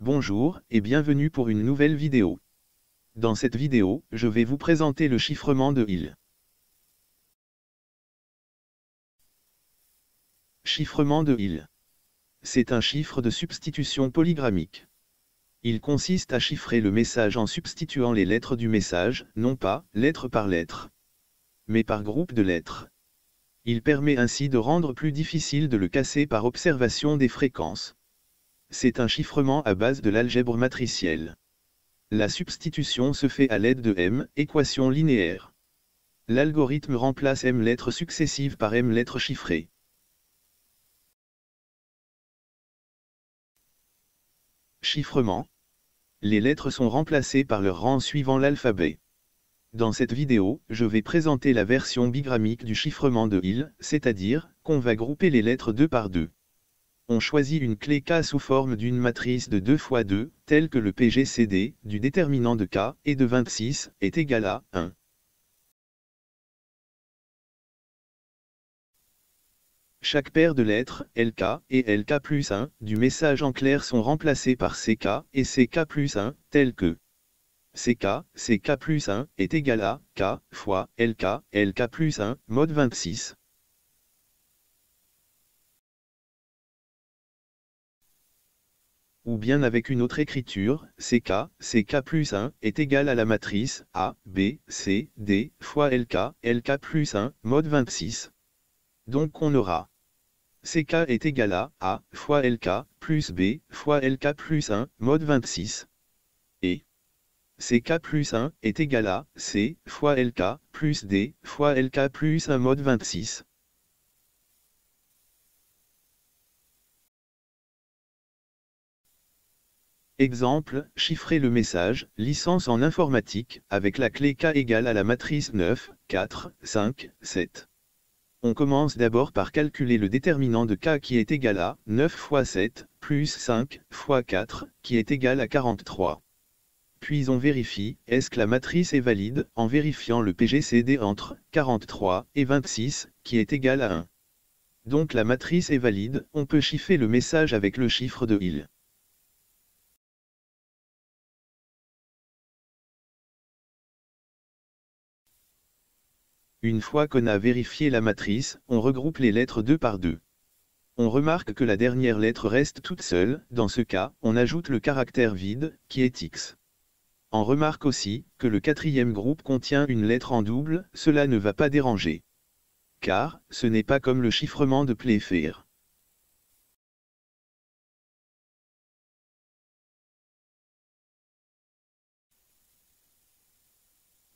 Bonjour et bienvenue pour une nouvelle vidéo. Dans cette vidéo, je vais vous présenter le chiffrement de Hill. Chiffrement de Hill. C'est un chiffre de substitution polygrammique. Il consiste à chiffrer le message en substituant les lettres du message, non pas lettre par lettre, mais par groupe de lettres. Il permet ainsi de rendre plus difficile de le casser par observation des fréquences. C'est un chiffrement à base de l'algèbre matricielle. La substitution se fait à l'aide de M, équation linéaire. L'algorithme remplace M lettres successives par M lettres chiffrées. Chiffrement. Les lettres sont remplacées par leur rang suivant l'alphabet. Dans cette vidéo, je vais présenter la version bigrammique du chiffrement de Hill, c'est-à-dire qu'on va grouper les lettres 2 par 2. On choisit une clé K sous forme d'une matrice de 2 fois 2, telle que le PGCD, du déterminant de K, et de 26, est égal à 1. Chaque paire de lettres, LK, et LK plus 1, du message en clair sont remplacées par CK, et CK plus 1, telles que CK plus 1, est égal à K, fois LK, LK plus 1, mode 26. Ou bien avec une autre écriture, CK plus 1, est égal à la matrice A, B, C, D, fois LK, LK plus 1, mode 26. Donc on aura CK est égal à A, fois LK, plus B, fois LK plus 1, mode 26. Et CK plus 1, est égal à C, fois LK, plus D, fois LK plus 1, mode 26. Exemple, chiffrer le message, licence en informatique, avec la clé K égale à la matrice 9, 4, 5, 7. On commence d'abord par calculer le déterminant de K qui est égal à 9 fois 7, plus 5, fois 4, qui est égal à 43. Puis on vérifie, est-ce que la matrice est valide, en vérifiant le PGCD entre 43 et 26, qui est égal à 1. Donc la matrice est valide, on peut chiffrer le message avec le chiffre de Hill. Une fois qu'on a vérifié la matrice, on regroupe les lettres 2 par 2. On remarque que la dernière lettre reste toute seule, dans ce cas, on ajoute le caractère vide, qui est X. On remarque aussi, que le quatrième groupe contient une lettre en double, cela ne va pas déranger. Car, ce n'est pas comme le chiffrement de Playfair.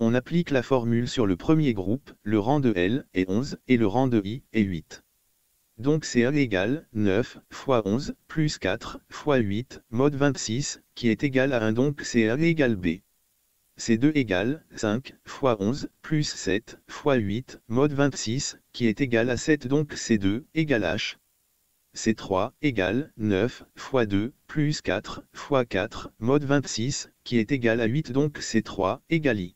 On applique la formule sur le premier groupe, le rang de L est 11, et le rang de I est 8. Donc c'est A égale 9 fois 11, plus 4 fois 8, mode 26, qui est égal à 1, donc c'est A égale B. C2 égale 5 fois 11, plus 7 fois 8, mode 26, qui est égal à 7, donc C2 égale H. C3 égale 9 fois 2, plus 4 fois 4, mode 26, qui est égal à 8, donc C3 égale I.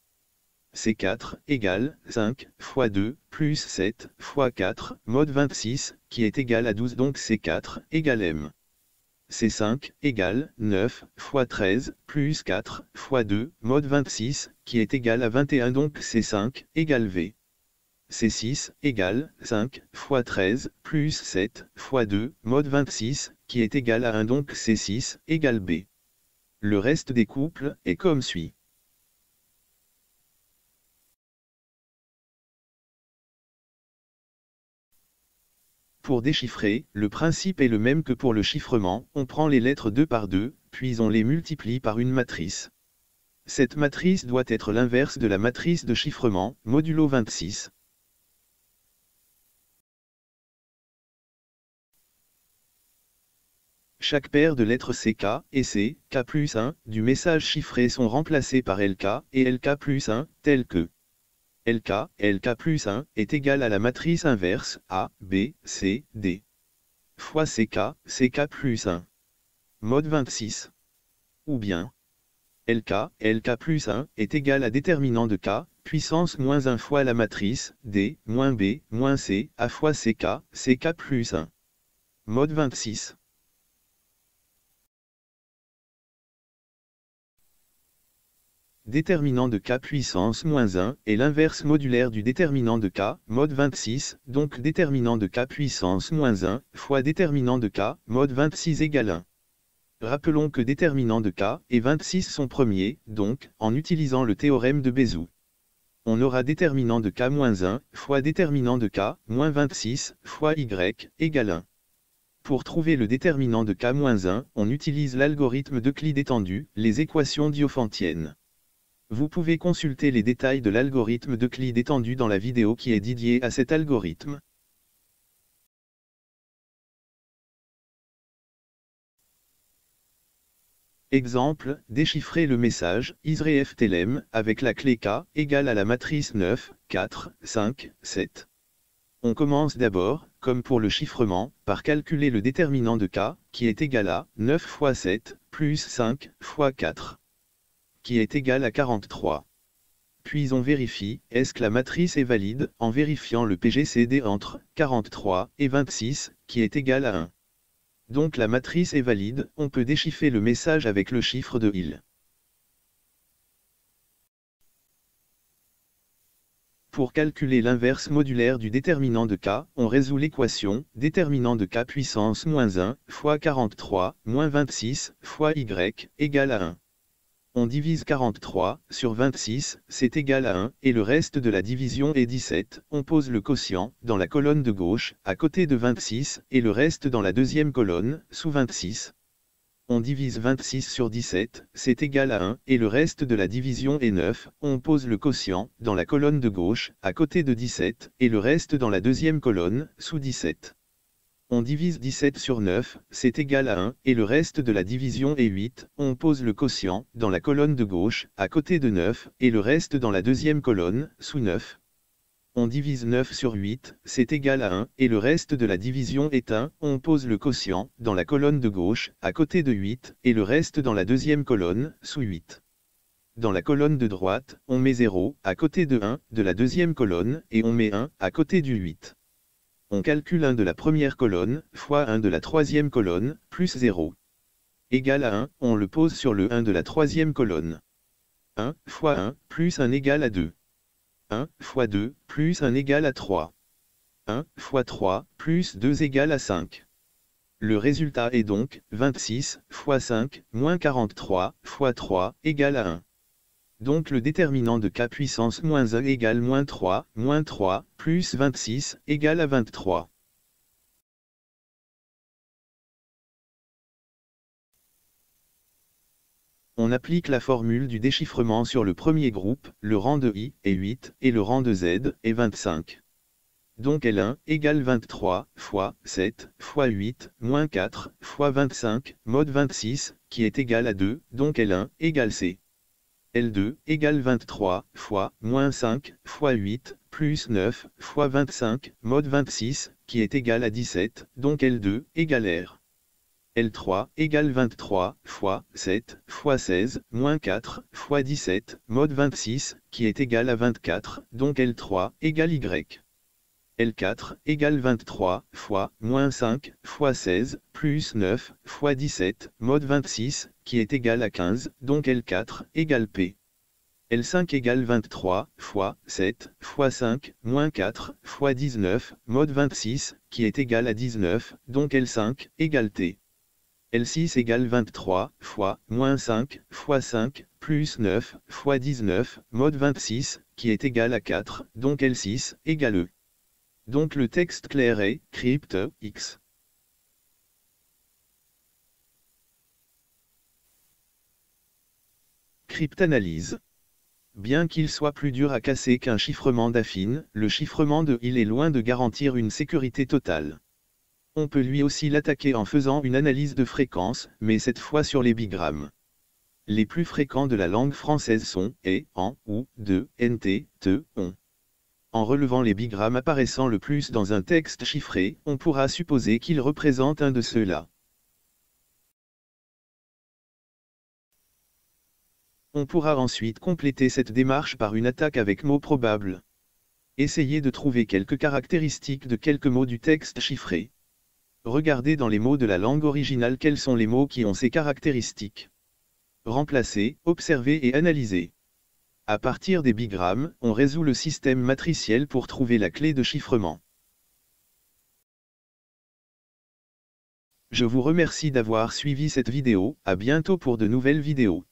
C4 égale 5 fois 2 plus 7 fois 4, mode 26, qui est égal à 12, donc C4 égale M. C5 égale 9 fois 13 plus 4 fois 2, mode 26, qui est égal à 21, donc C5 égale V. C6 égale 5 fois 13 plus 7 fois 2, mode 26, qui est égal à 1, donc C6 égale B. Le reste des couples est comme suit. Pour déchiffrer, le principe est le même que pour le chiffrement, on prend les lettres 2 par 2, puis on les multiplie par une matrice. Cette matrice doit être l'inverse de la matrice de chiffrement, modulo 26. Chaque paire de lettres CK et C, K plus 1, du message chiffré sont remplacées par LK et LK plus 1, telles que LK plus 1, est égal à la matrice inverse, A, B, C, D. Fois CK plus 1. Mode 26. Ou bien, LK plus 1, est égal à déterminant de K, puissance moins 1 fois la matrice, D, moins B, moins C, A fois CK plus 1. Mode 26. déterminant de k puissance moins 1, est l'inverse modulaire du déterminant de k, mode 26, donc déterminant de k puissance moins 1, fois déterminant de k, mode 26 égale 1. Rappelons que déterminant de k et 26 sont premiers, donc, en utilisant le théorème de Bézout, on aura déterminant de k-1 fois déterminant de k, moins 26, fois y, égale 1. Pour trouver le déterminant de k-1, on utilise l'algorithme d'Euclide étendu, les équations diophantiennes. Vous pouvez consulter les détails de l'algorithme d'Euclide étendu dans la vidéo qui est dédiée à cet algorithme. Exemple, déchiffrer le message Israef Telem avec la clé K égale à la matrice 9, 4, 5, 7. On commence d'abord, comme pour le chiffrement, par calculer le déterminant de K, qui est égal à 9 fois 7, plus 5 fois 4, qui est égal à 43. Puis on vérifie, est-ce que la matrice est valide, en vérifiant le PGCD entre 43 et 26, qui est égal à 1. Donc la matrice est valide, on peut déchiffrer le message avec le chiffre de il. Pour calculer l'inverse modulaire du déterminant de k, on résout l'équation, déterminant de k puissance moins 1, fois 43, moins 26, fois y, égale à 1. On divise 43 sur 26, c'est égal à 1, et le reste de la division est 17. On pose le quotient dans la colonne de gauche, à côté de 26, et le reste dans la deuxième colonne, sous 26. On divise 26 sur 17, c'est égal à 1, et le reste de la division est 9. On pose le quotient dans la colonne de gauche, à côté de 17, et le reste dans la deuxième colonne, sous 17. On divise 17 sur 9, c'est égal à 1, et le reste de la division est 8. On pose le quotient dans la colonne de gauche, à côté de 9, et le reste dans la deuxième colonne, sous 9. On divise 9 sur 8, c'est égal à 1, et le reste de la division est 1. On pose le quotient dans la colonne de gauche, à côté de 8, et le reste dans la deuxième colonne, sous 8. Dans la colonne de droite, on met 0, à côté de 1, de la deuxième colonne, et on met 1, à côté du 8. On calcule 1 de la première colonne, fois 1 de la troisième colonne, plus 0. Égal à 1, on le pose sur le 1 de la troisième colonne. 1 fois 1, plus 1 égale à 2. 1 fois 2, plus 1 égale à 3. 1 fois 3, plus 2 égale à 5. Le résultat est donc 26 fois 5, moins 43, fois 3, égale à 1. Donc le déterminant de k puissance moins 1 égale moins 3, plus 26, égale à 23. On applique la formule du déchiffrement sur le premier groupe, le rang de i est 8, et le rang de z est 25. Donc L1 égale 23, fois 7, fois 8, moins 4, fois 25, mode 26, qui est égal à 2, donc L1 égale C. L2 égale 23, fois, moins 5, fois 8, plus 9, fois 25, mode 26, qui est égal à 17, donc L2 égale R. L3 égale 23, fois, 7, fois 16, moins 4, fois 17, mode 26, qui est égal à 24, donc L3 égale Y. L4 égale 23, fois, moins 5, fois 16, plus 9, fois 17, mode 26, qui est égal à 15, donc L4 égale P. L5 égale 23, fois, 7, fois 5, moins 4, fois 19, mode 26, qui est égal à 19, donc L5 égale T. L6 égale 23, fois, moins 5, fois 5, plus 9, fois 19, mode 26, qui est égal à 4, donc L6 égale E. Donc le texte clair est, crypte, X. Cryptanalyse. Bien qu'il soit plus dur à casser qu'un chiffrement d'affine, le chiffrement de il est loin de garantir une sécurité totale. On peut lui aussi l'attaquer en faisant une analyse de fréquence, mais cette fois sur les bigrammes. Les plus fréquents de la langue française sont et, en, ou, de, nt, te, on. En relevant les bigrammes apparaissant le plus dans un texte chiffré, on pourra supposer qu'il représente un de ceux-là. On pourra ensuite compléter cette démarche par une attaque avec mots probables. Essayez de trouver quelques caractéristiques de quelques mots du texte chiffré. Regardez dans les mots de la langue originale quels sont les mots qui ont ces caractéristiques. Remplacez, observez et analysez. À partir des bigrammes, on résout le système matriciel pour trouver la clé de chiffrement. Je vous remercie d'avoir suivi cette vidéo, à bientôt pour de nouvelles vidéos.